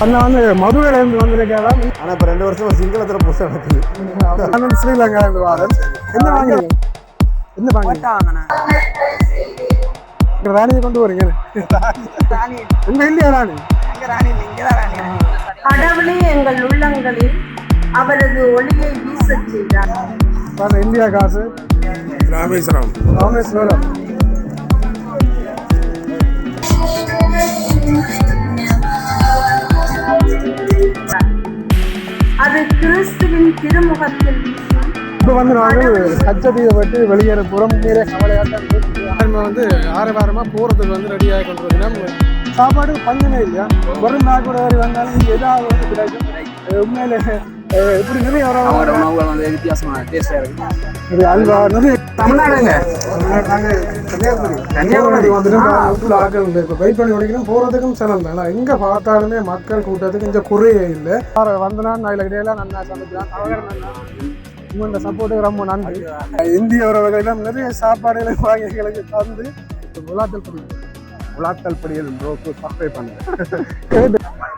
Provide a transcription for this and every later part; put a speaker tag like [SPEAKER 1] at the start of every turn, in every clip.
[SPEAKER 1] அண்ணா வந்து மதுரையிலேருந்து வந்திருக்கேன்.
[SPEAKER 2] ஆனால் இப்போ 2 வருஷம் சிங்களத்தில் புதுசாக நடக்குது.
[SPEAKER 1] ஸ்ரீலங்காலேருந்து வாரன். என்ன வாங்குறீங்க? என்ன வாங்குறீங்க? ராணியை கொண்டு வரீங்க. உங்க இல்லையா ராணி?
[SPEAKER 3] கடவுளே எங்கள் உள்ளங்களில் அவரது ஒளியை வீசச் செய்தார்.
[SPEAKER 1] இந்தியா காசு
[SPEAKER 2] ராமேஸ்வரம்.
[SPEAKER 1] ராமேஸ்வரம்.
[SPEAKER 3] அது கிறிஸ்துவின் திருமுகத்தில் வீசும்.
[SPEAKER 1] இப்போ வந்து நாங்கள் கச்சத்தீவை விட்டு வெளியேற புறம் மீறே கவலையாட்டம் வந்து வாரமாக போகிறதுக்கு வந்து ரெடியாக கொண்டிருக்கோம். சாப்பாடு பஞ்சமே இல்லையா? வரும் நாள் கூட வந்தாலும் ஏதாவது வந்து கிடைக்கும். உண்மையில இப்படி நிறைய
[SPEAKER 4] உணவுகள் வந்து வித்தியாசமான டேஸ்டாக இருக்கு.
[SPEAKER 1] அல்வா நிறைய
[SPEAKER 4] தமிழ்நாடுங்க
[SPEAKER 1] கன்னியாகுமரி வந்துட்டு ஆக்கள் இப்போ வெயிட் பண்ணி உடைக்கணும். போகிறதுக்கும் செலவு தான். ஆனால் எங்கே பார்த்தாலுமே மக்கள் கூட்டத்துக்கு கொஞ்சம் குறையே இல்லை. வந்தனா அதில் கிடையாது நல்லா சமைக்கலாம். உங்களோட சப்போர்ட்டுக்கு ரொம்ப நன்றி. இந்திய உறவுகளிடம் நிறைய சாப்பாடுகளை வாங்கிகளுக்கு தந்து உலாத்தல் படியில் சப்ஸ்கிரைப் பண்ணுங்க.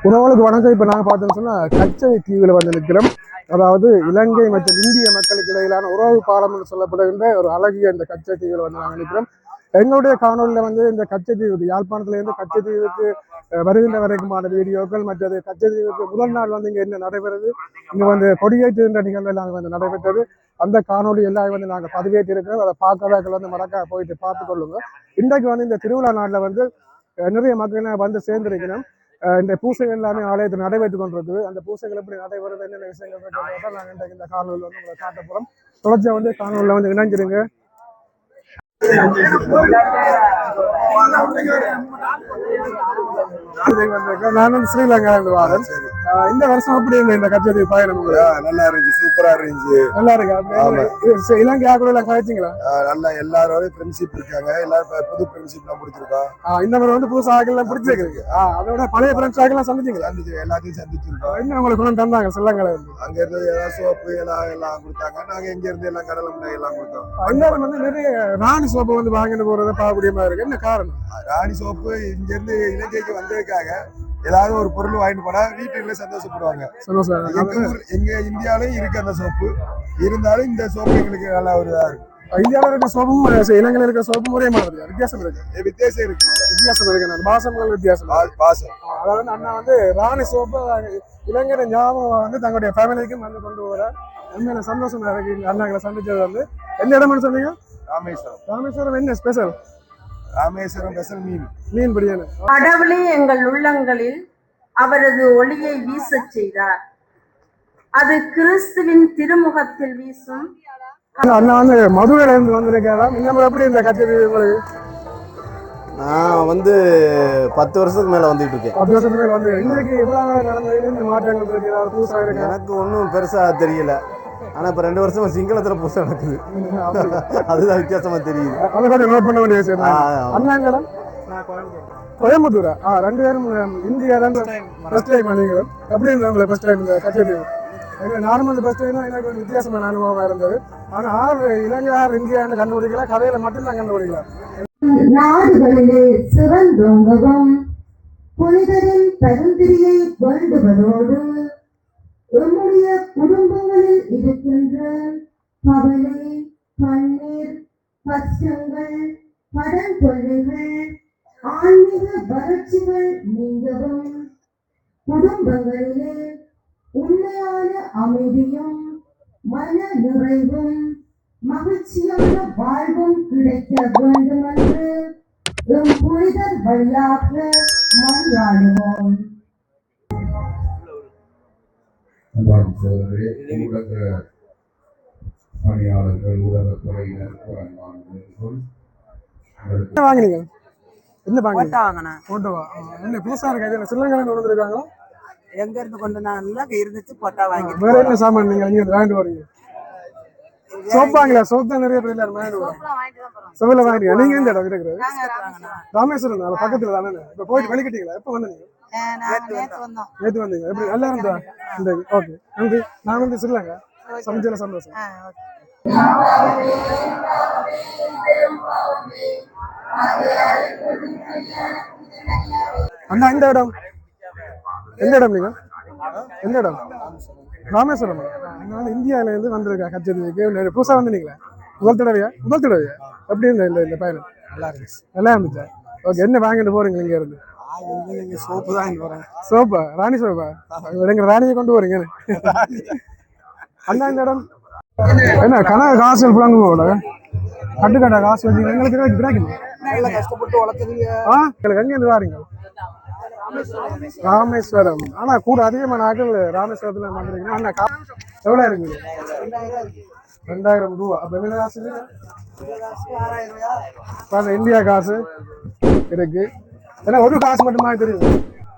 [SPEAKER 1] உணவுகளுக்கு வணக்கம். இப்போ நாங்கள் பார்த்தோம்னு சொன்னால் கச்சை தீவில் வந்து நிற்கிறோம். அதாவது இலங்கை மற்றும் இந்திய மக்களுக்கு இடையிலான உறவு பாலம் என்று சொல்லப்படுகின்ற ஒரு அழகிய இந்த கச்சை தீவில் வந்து நாங்கள் நிற்கிறோம். எங்களுடைய காணொலியில் வந்து இந்த கச்சத்தீவுக்கு யாழ்ப்பாணத்திலிருந்து கச்சத்தீவுக்கு வருகின்ற வரைக்குமான வீடியோக்கள் மற்றது கச்சத்தீவுக்கு முதல் நாள் வந்து இங்கே என்ன நடைபெறுது, இங்கே வந்து கொடியேற்றுகின்ற நிகழ்வு நாங்கள் வந்து நடைபெற்றது. அந்த காணொலி எல்லாம் வந்து நாங்கள் பதிவேற்றி இருக்கிறோம். அதை பார்க்கறவர்கள் வந்து மறக்க போயிட்டு பார்த்து கொள்ளுங்க. இன்றைக்கு வந்து இந்த திருவிழா நாட்டில் வந்து நிறைய மக்கள் வந்து சேர்ந்திருக்கிறோம். இந்த பூசைகள் எல்லாமே ஆலயத்தில் நடைபெற்றுக் கொண்டிருக்குது. அந்த பூசைகள் எப்படி நடைபெறுது, என்னென்ன விஷயங்கள் தான் நாங்கள் இன்றைக்கு இந்த காணொலியில் வந்து உங்களை காட்ட போகிறோம். தொடர்ச்சியாக வந்து காணொலியில் வந்து இணைஞ்சிருங்க. நான் ஸ்ரீலங்காலேருந்து வாரன். இந்த வருஷம் அப்படி இந்த கச்சத்தீவு பயணம்
[SPEAKER 2] நல்லா இருந்துச்சு, சூப்பரா இருந்துச்சு.
[SPEAKER 1] நல்லா இருக்கு. இலங்கை கூட எல்லாம் கழிச்சிங்களா?
[SPEAKER 2] நல்லா எல்லாரோட ஃப்ரெண்ட்ஷிப் இருக்காங்க. எல்லாரும் புது ஃப்ரெண்ட்ஷிப் எல்லாம் பிடிச்சிருக்கோம்.
[SPEAKER 1] இந்த மாதிரி வந்து புதுசு ஆகலாம் பிடிச்சிருக்கு. அதோட பழைய ஃப்ரெண்ட்ஸ் ஆகலாம் சந்திச்சிங்களா?
[SPEAKER 2] எல்லாத்தையும் சந்திச்சிருக்கோம்.
[SPEAKER 1] என்ன உங்களுக்கு கொண்டு தந்தாங்க ஸ்ரீலங்கால இருந்து?
[SPEAKER 2] அங்க இருந்து ஏதாவது சோப்பு எல்லாம் கொடுத்தாங்க. நாங்க இங்க இருந்து எல்லாம் கடலை முட்டை எல்லாம் கொடுத்தோம்.
[SPEAKER 1] எல்லாரும் வந்து நிறைய ராணி சோப்பு வந்து வாங்கிட்டு போறதை பார்க்கக்கூடிய மாதிரி இருக்கு. என்ன காரணம்?
[SPEAKER 2] ராணி சோப்பு இங்க இருந்து இலங்கைக்கு வந்ததுக்காக ஏதாவது ஒரு பொருள் வாங்கிட்டு போனா வீட்டுல சந்தோஷப்படுவாங்க. எங்க இந்தியாவிலும் இருக்கு அந்த சோப்பு. இருந்தாலும் இந்த சோப்பு எங்களுக்கு நல்லா ஒரு இதா இருக்கு. இந்தியாவில இருக்க சோப்பும் இலங்கையில இருக்க சோப்பும் ஒரே மாதிரி வித்தியாசம் இருக்கு. வித்தியாசம் இருக்கு. பாசங்கள் வித்தியாசம். பாசம். அதாவது அண்ணா வந்து ராணி சோப்பு இலங்கையில ஞாபகம் வந்து தங்களுடைய ஃபேமிலிக்கும் வந்து கொண்டு வர உண்மையில சந்தோஷமா இருக்கு. அண்ணாங்களை சந்திச்சது வந்து எந்த இடம்னு சொன்னீங்க? ராமேஸ்வரம். ராமேஸ்வரம் என்ன ஸ்பெஷல்? ராமேஸ்வரம் ஸ்பெஷல் மீன் பிரியாணி.
[SPEAKER 3] கடவுளே எங்கள் உள்ளங்களில் அவரது ஒளியை வீசச் செய்தார். அது கிறிஸ்துவின் திருமுகத்தில் வீசும்.
[SPEAKER 1] அண்ணா வந்து மதுரையில இருந்து வந்திருக்கேன். இந்த எப்படி இந்த கச்சத்தீவு உங்களுக்கு?
[SPEAKER 2] நான் வந்து 10 வருஷத்துக்கு மேல வந்துட்டு இருக்கேன்.
[SPEAKER 1] 10 வருஷத்துக்கு மேல வந்து இன்னைக்கு எவ்வளவு நடந்தது மாற்றங்கள் இருக்கு? புதுசா இருக்கு?
[SPEAKER 2] எனக்கு ஒன்றும் பெருசா தெரியல. ஆனா இப்ப 2 வருஷமா சிங்களத்துல புதுசா நடக்குது. அதுதான் வித்தியாசமா தெரியுது.
[SPEAKER 1] அதை கொஞ்சம் நோட் பண்ண வேண்டிய விஷயம். அண்ணாங்களா? கோயம்புத்தூரா? 2 பேரும் இந்தியா தான் ஃபர்ஸ்ட் டைம் வந்தீங்க. எப்படி இருந்தது உங்களுக்கு ஃபர்ஸ்ட் டைம் இந்த கச்சத்தீவு? நார்மல் ஃபர்ஸ்ட் டைம் எனக்கு ஒரு வித்தியாசமான அனுபவமா இருந்தது. ஆனா இலங்கை இந்தியான்னு கண்டுபிடிக்கல, கதையில மட்டும்தான் கண்டுபிடிக்கலாம்.
[SPEAKER 5] நாடுகளிலே சிறந்தோங்கவும் புனிதரின் பரிந்துரையை வேண்டுவதோடு நம்முடைய குடும்பங்களில் இருக்கின்ற கவலை, கண்ணீர், கஷ்டங்கள், கடன் தொல்லைகள், ஆன்மீக வறட்சிகள் நீங்கவும் குடும்பங்களிலே உண்மையான அமைதியும் மன நிறைவும் மகிழ்ச்சியான வாழ்வும் கிடைக்க வேண்டும் என்று எம் புனிதர் வழியாக மன்றாடுவோம்.
[SPEAKER 6] ஊடக பணியாளர்கள், ஊடகத்துறையினர்,
[SPEAKER 1] வாங்கினீங்க? என்ன போட்டோவா? என்ன புதுசா இருக்கு? ஸ்ரீலங்கால கொண்டு வந்திருக்காங்களா?
[SPEAKER 7] எங்க இருந்து கொண்டு நல்லா இருந்துச்சு. போட்டா வாங்கி.
[SPEAKER 1] வேற என்ன சாமான் நீங்க இங்க வாங்கிட்டு வரீங்க? சோப் வாங்கல? சோப் தான் நிறைய பேர் எல்லாரும் வாங்கிட்டு வரோம். சோப்ல வாங்கிட்டீங்க. நீங்க எந்த இடம் இருக்கிறது? ராமேஸ்வரம். அது பக்கத்துல தானே. இப்ப போயிட்டு வெளிக்கிட்டீங்களா? எப்ப வந்தீங்க? நேற்று வந்தீங்க. எப்படி நல்லா இருந்தா? ஓகே, நன்றி. நான் வந்து ஸ்ரீலங்கா. சமைச்சல சந்தோஷம். அண்ணா இந்த இடம் எந்த இடம் நீங்க எந்த இடம் ராமேஸ்வரம் அதனால இந்தியாவில இருந்து வந்திருக்கா கச்சேரிக்கு புதுசா வந்துட்டீங்களா முதல் தடவையா எப்படி இருந்த இந்த பயணம் நல்லா இருந்துச்சா ஓகே என்ன வாங்கிட்டு போறீங்க இங்க இருந்து
[SPEAKER 7] சோப்பு தான் போறேன்
[SPEAKER 1] சோப்பா ராணி சோப்பா எங்க ராணியை கொண்டு போறீங்க அண்ணா இந்த இடம் என்ன கனவு காசு புழங்குவோட கட்டுக்கட்டா காசு வச்சு எங்களுக்கு கிடைக்கும்
[SPEAKER 7] கஷ்டப்பட்டு வளர்த்துறீங்க
[SPEAKER 1] எங்களுக்கு எங்க இருந்து வாரீங்க ராமேஸ்வரம் ஆனா கூட அதிகமான ஆட்கள் ராமேஸ்வரத்துல வந்துருக்கீங்க அண்ணா எவ்வளவு இருக்கு 2000 ரூபா அப்ப என்ன காசு இந்தியா காசு இருக்கு ஏன்னா ஒரு காசு மட்டுமா தெரியும்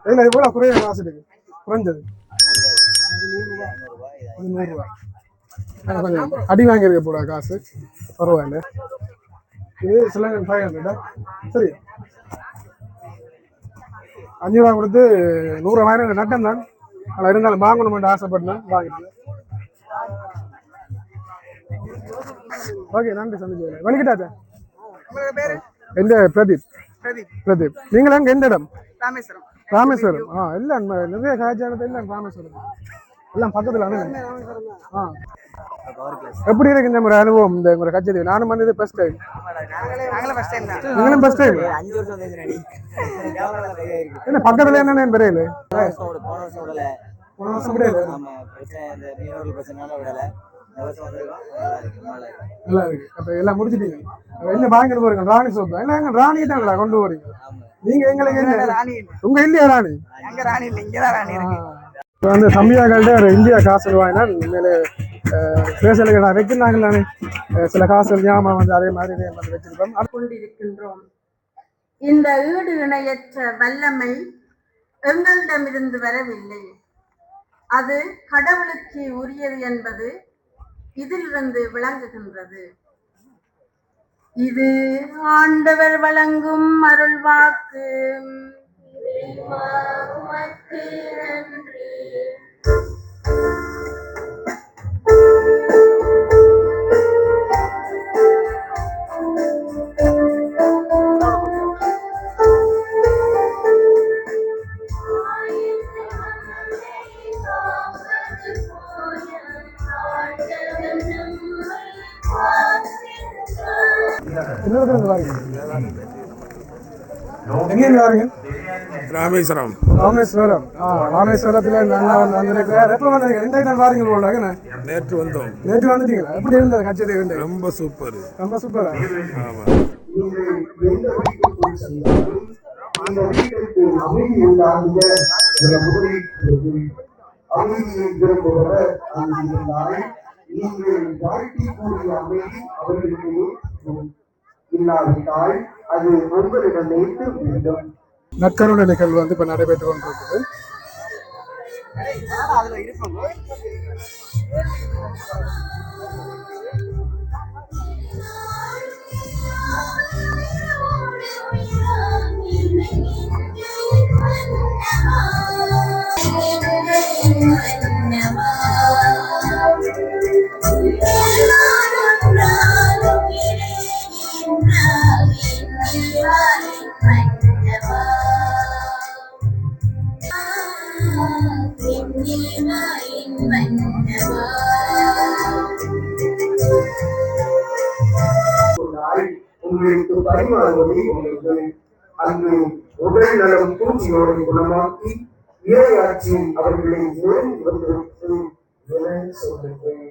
[SPEAKER 1] இதுல எவ்வளவு குறைய காசு இருக்கு குறைஞ்சது 100 ரூபா கொஞ்சம் அடி வாங்கியிருக்க போட காசு பரவாயில்ல இது சிலங்கன் 500 சரி 5 ரூபா கொடுத்து 100 வாங்கின நட்டம் தான் ஆனால் இருந்தாலும் வாங்கணும் ஆசைப்பட்டேன் வாங்கிட்டு ஓகே நன்றி சந்திச்சு வலிக்கிட்டாச்சா எந்த பிரதீப் நீங்களா எந்த இடம் ராமேஸ்வரம் எல்லாம் நிறைய காய்ச்சானது எல்லாம் ராமேஸ்வரம் எல்லாம் பக்கத்துல எப்படி இருக்கு இந்த ஒரு அனுபவம் இந்த ஒரு கச்சேரி நானும் வந்தது ஃபர்ஸ்ட் டைம் நீங்களும் ஃபர்ஸ்ட் டைம் என்ன பக்கத்துல என்ன பெரியல போன வருஷம் விடல நல்லா இருக்கு அப்ப எல்லாம் முடிச்சிட்டீங்க என்ன வாங்கிட்டு போறீங்க ராணி சோப்பு எல்லாம் ராணி தான் கொண்டு போறீங்க நீங்க எங்களுக்கு உங்க இல்லையா ராணி வந்து தம்பியாக்கள்கிட்ட ஒரு இந்தியா காசு வாங்கினா மேலே பேசலுக்கு நான் வைக்கிறாங்க நானே சில காசு ஞாபகம் வந்து அதே மாதிரி வச்சிருக்கோம்
[SPEAKER 3] கொண்டிருக்கின்றோம். இந்த ஈடு இணையற்ற வல்லமை எங்களிடமிருந்து வரவில்லை, அது கடவுளுக்கு உரியது என்பது இதிலிருந்து விளங்குகின்றது. இது ஆண்டவர் வழங்கும் அருள் வாக்கு.
[SPEAKER 1] ராமேஸ்வரம் ராமேஸ்வரத்துல நல்லா வந்திருக்கிறார். எப்ப வந்தீங்க? 2 நாள் வாரீங்க போல.
[SPEAKER 8] நேற்று வந்தோம்.
[SPEAKER 1] நேற்று வந்துட்டீங்களா? எப்படி இருந்தது கச்சேரி?
[SPEAKER 8] ரொம்ப சூப்பர்.
[SPEAKER 1] ரொம்ப சூப்பரா?
[SPEAKER 8] ஆமா.
[SPEAKER 1] நற்கருணை நிகழ்வு வந்து இப்ப நடைபெற்று கொண்டிருக்குது.
[SPEAKER 9] உங்களுக்கு பரிமாறுவதை உங்கள் அங்கு உடல் நலம் தூக்கியோடு குணமாக்கி இறையாட்சி அவர்களை நெருங்கி வந்திருக்கு என சொல்லுங்கள்.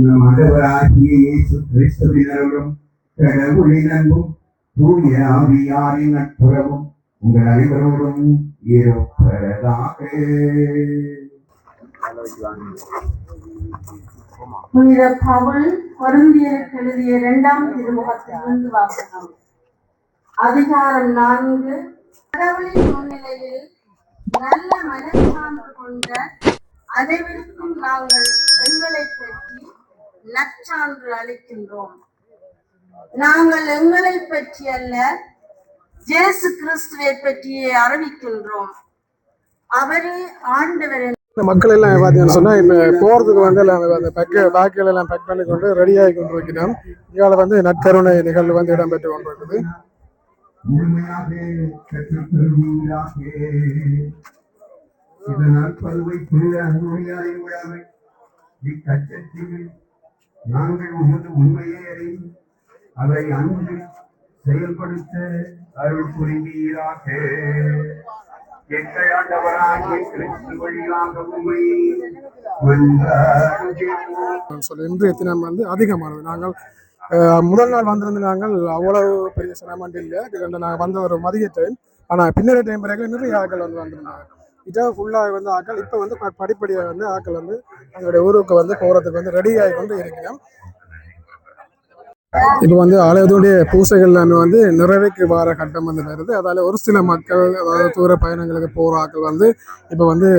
[SPEAKER 6] நம் ஆண்டவராகிய இயேசு கிறிஸ்துவின் அருளும் கடவுளின் அன்பும் தூய ஆவியாரின் நட்புறவும் உங்கள் அனைவரோடும் இருப்பதாக.
[SPEAKER 3] புனித பவுல் கொரிந்தியருக்கு எழுதிய 2ஆம் திருமுகத்திலிருந்து வாசகம். அதிகாரம் 4. கடவுளின் முன்னிலையில் நல்ல மனச்சான்று கொண்ட அனைவருக்கும் நாங்கள் எங்களை பற்றி நற்சான்று அளிக்கின்றோம். நாங்கள் எங்களை பற்றி அல்ல, இயேசு கிறிஸ்துவை பற்றியே அறிவிக்கின்றோம். அவரே ஆண்டவர்
[SPEAKER 1] இந்த மக்கள் எல்லாம் பார்த்தீங்கன்னு சொன்னால் இப்போ போகிறதுக்கு வந்து எல்லாம் அந்த பேக்குகள் எல்லாம் பேக் பண்ணி கொண்டு ரெடியாகி கொண்டு இருக்கிறோம். இதில் வந்து நற்கருணை நிகழ்வு வந்து இடம்பெற்று கொண்டு இருக்குது.
[SPEAKER 6] நாங்கள் உண்மையே அறிந்து அதை அன்று செயல்படுத்த அருள் புரிவீராக. எங்கள் ஆண்டவராகிய கிறிஸ்து வழியாக உம்மை மன்றாடுகிறோம்.
[SPEAKER 1] இன்றைய தினம் வந்து அதிகமானது. நாங்கள் முதல் நாள் வந்திருந்து நாங்கள் அவ்வளவு பெரிய சிரமம் இல்லை. நாங்கள் வந்த ஒரு மதிய டைம். ஆனால் பின்னர டைம் பிறகு நிறைய ஆட்கள் வந்து வந்திருந்தாங்க. இதாக ஃபுல்லாக வந்து ஆட்கள் இப்போ வந்து படிப்படியாக வந்து ஆட்கள் வந்து அதனுடைய ஊருக்கு வந்து போகிறதுக்கு வந்து ரெடி ஆகி கொண்டு இருக்கிறோம். இப்போ வந்து ஆலயத்துடைய பூசைகள் எல்லாமே வந்து நிறைவேற்றி வர கட்டம் வந்து வருது. அதால் ஒரு சில மக்கள், அதாவது தூர பயணங்களுக்கு போகிற ஆட்கள் வந்து இப்போ வந்து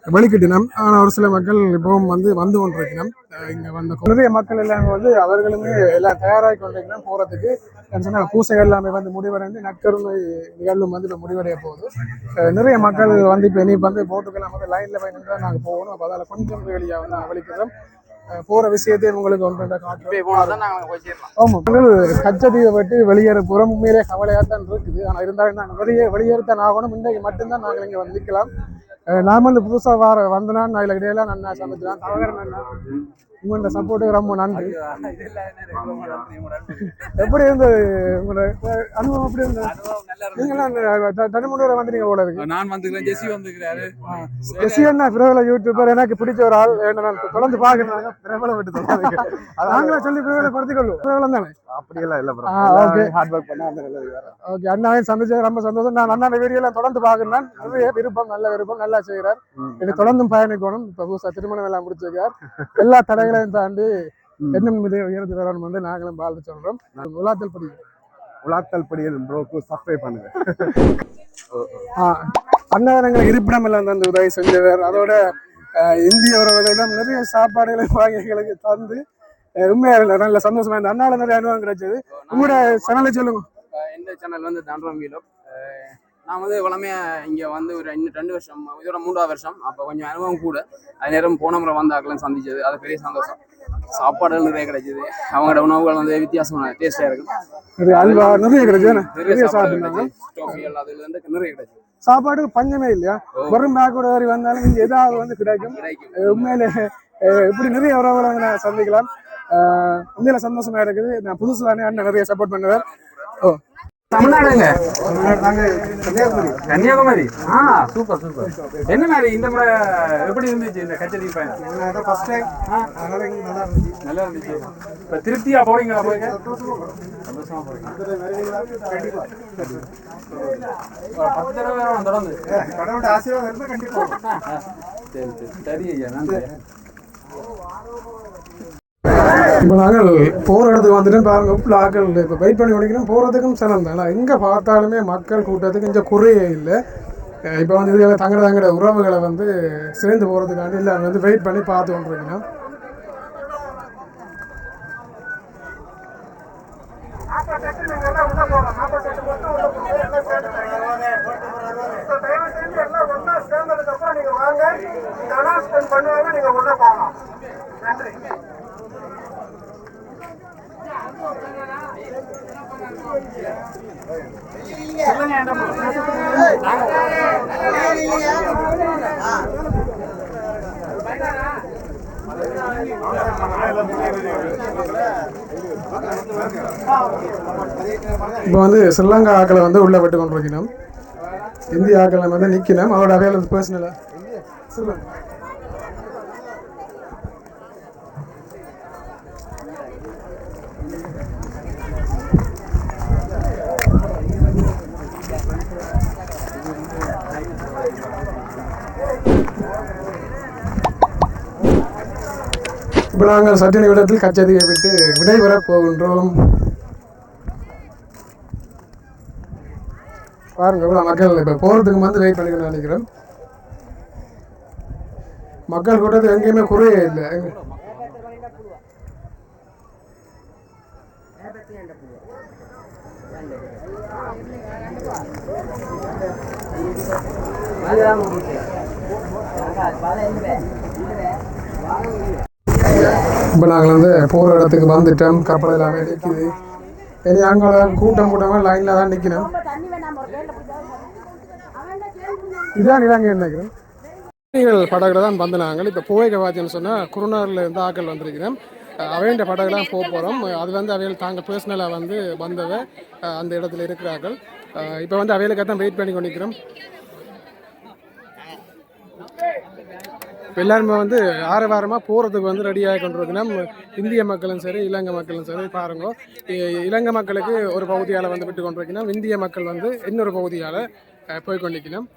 [SPEAKER 1] வெளிக்கிட்டினம். ஆனால் ஒரு சில மக்கள் இப்பவும் வந்து கொண்டிருக்கணும். இங்கே வந்து நிறைய மக்கள் எல்லாமே வந்து அவர்களுமே எல்லாம் தயாராகி கொண்டிருக்கணும் போகிறதுக்கு. சொன்ன பூசைகள் எல்லாமே வந்து முடிவடைந்து நற்கருணை நிகழ்வும் வந்து இப்போ முடிவடைய போகுது. நிறைய மக்கள் வந்து இப்போ இனி வந்து போட்டுக்கெல்லாம் வந்து லைனில் போய் நின்று நாங்கள் போகணும். அப்போ அதில் கொஞ்சம் வெளியாக வந்து வெளிக்கிறோம். போகிற விஷயத்தையும் உங்களுக்கு ஒன்று காட்டுறோம். ஆமாம், கச்சதீவை விட்டு வெளியேற போகிறோம். உண்மையிலே கவலையாக தான் இருக்குது. ஆனால் இருந்தாலும் நாங்கள் வெளியேறத்தான் ஆகணும். இன்றைக்கு மட்டும்தான் நாங்கள் இங்கே வந்து நிற்கலாம். நான் வந்து புதுசாக வந்தனா நான் இதில் இடையெல்லாம் நன்னா சமைச்சிடலாம். தவறு என்ன உங்களோட சப்போர்ட்டுக்கு ரொம்ப நன்றி. எப்படி இருந்தது உங்களோட அனுபவம்? எப்படி இருந்தது? நீங்களாம் தனிமுறையில் வந்து நீங்க போல இருக்கு.
[SPEAKER 4] நான் வந்துக்கிறேன், ஜெசி வந்துக்கிறாரு.
[SPEAKER 1] ஜெசி என்ன பிரபல யூடியூபர், எனக்கு பிடிச்ச ஒரு ஆள். நான் தொடர்ந்து பாக்குறாங்க. பிரபலம் விட்டு தொடர்ந்து நாங்களே சொல்லி பிரபலப்படுத்திக் கொள்ளும். பிரபலம் தானே? அப்படியெல்லாம் இல்ல. ஓகே, ஹார்ட் ஒர்க் பண்ணா அந்த நல்லது வேற. ஓகே, அண்ணாவையும் சந்திச்சது ரொம்ப சந்தோஷம். நான் அண்ணா வீடியோலாம் தொடர்ந்து பாக்குறேன். நிறைய விருப்பம், நல்ல விருப்பம், நல்லா செய்கிறார். இது தொடர்ந்தும் பயணிக்கணும். இப்ப புதுசா திருமணம் எல்லாம் முடிச்சிருக்கார். எல்லா தடைகளையும் தாண்டி இன்னும் உயர்த்து வரணும் வந்து நாங்களும் வாழ்த்து சொல்றோம். உலாத்தல் படியில் ப்ரோக்கு சப்ஸ்கிரைப் பண்ணுங்க. அன்னதானங்கள் இருப்பிடம் எல்லாம் தந்து உதவி செஞ்சவர். அதோட இந்திய உறவுகளிடம் நிறைய சாப்பாடுகளை வாங்கி எங்களுக்கு தந்து உண்மையாக நல்ல சந்தோஷமா இருந்த அண்ணால நிறைய அனுபவம் கிடைச்சது. உங்களோட சேனலை சொல்லுங்க.
[SPEAKER 4] இந்த சேனல் வந்து தாண்டவம் வீலோ. நான் வந்து வளமையா இங்கே வந்து ஒரு 2 வருஷம், இதோட 3ஆவது வருஷம். அப்போ கொஞ்சம் அனுபவம் கூட. அது நேரம் போன முறை வந்து ஆக்கலாம் சந்திச்சது, அது பெரிய சந்தோஷம். சாப்பாடுகள் நிறைய கிடைச்சிது. அவங்களோட உணவுகள் வந்து வித்தியாசமான டேஸ்டா இருக்கும்.
[SPEAKER 1] நிறைய கிடைச்சது.
[SPEAKER 4] நிறைய கிடைச்சது.
[SPEAKER 1] சாப்பாடு பஞ்சமே இல்லையா? வெறும் பேக்கோட வரி வந்தாலும் இங்க ஏதாவது வந்து கிடைக்கும். உண்மையிலே இப்படி நிறைய உறவுகளை நான் சந்திக்கலாம். உண்மையில சந்தோஷமா இருக்குது. நான் புதுசு தானே அண்ணன் நிறைய சப்போர்ட் பண்ணுவேன். ஓ,
[SPEAKER 4] தமிழ்நாடுங்க, கன்னியாகுமரி. Super super. என்ன மாதிரி இந்த முறை எப்படி இருந்துச்சு இந்த கச்சேரி பயணம்? நல்லா இருந்துச்சு. இப்ப திருப்தியா போறீங்களா? போறீங்க, சந்தோஷமா போறீங்க. 10 தடவை தொடர்ந்து கடவுளோட ஆசீர்வாதம் கண்டிப்பா. சரி சரி சரி ஐயா, நன்றி.
[SPEAKER 1] இப்போ நாங்கள் போகிற இடத்துக்கு வந்துட்டு பாருங்க, உப்புல ஆக்கள் இப்போ வெயிட் பண்ணி முடிக்கணும். போகிறதுக்கும் சிரமம் தான். ஆனால் எங்கே பார்த்தாலுமே மக்கள் கூட்டத்துக்கு கொஞ்சம் குறையே இல்லை. இப்போ வந்து இதில் தங்களோட உறவுகளை வந்து சேர்ந்து போகிறதுக்காண்டி இல்லை வந்து வெயிட் பண்ணி பார்த்து கொண்டிருக்கணும். இப்போ வந்து ஸ்ரீலங்கா ஆக்களை வந்து உள்ள விட்டு கொண்டிருக்கணும். இந்திய ஆக்களை வந்து நிற்கணும். அவரோட அவையில் பர்சனலா சொல்லுங்க. இப்போ நாங்கள் சற்று நிமிடத்தில் கச்சேரியை விட்டு விடைபெறப் போகின்றோம். பாருங்க, இவ்வளோ மக்கள் இப்போ போகிறதுக்கு வந்து வெயிட் பண்ணிக்கணும்னு நினைக்கிறேன். மக்கள் கூட்டத்தில் எங்கேயுமே குறையே இல்லை. இப்போ நாங்கள் வந்து போகிற இடத்துக்கு வந்துட்டோம். கப்பல் எல்லாமே நிற்குது. சரி, அங்கே கூட்டமாக லைனில் தான் நிற்கணும். இதான் இலங்கை நினைக்கிறேன். படகுல தான் வந்து நாங்கள் இப்போ போய்க்க பார்த்தீங்கன்னு சொன்னால் குருநாரில் இருந்து ஆக்கள் வந்திருக்கிறோம். அவைண்ட படகுலாம் போக போகிறோம். அது வந்து அவைகள் தாங்க பர்சனலாக வந்து வந்தவை அந்த இடத்துல இருக்கிறார்கள். இப்போ வந்து அவைகளுக்காக தான் வெயிட் பண்ணி கொண்டிருக்கிறோம். இப்போ எல்லாருமே வந்து வாரமாக போகிறதுக்கு வந்து ரெடியாகி கொண்டிருக்கணும். இந்திய மக்களும் சரி இலங்கை மக்களும் சரி பாருங்க, இலங்கை மக்களுக்கு ஒரு பகுதியால் வந்து விட்டு கொண்டிருக்கணும். இந்திய மக்கள் வந்து இன்னொரு பகுதியால் போய் கொண்டிருக்கணும்.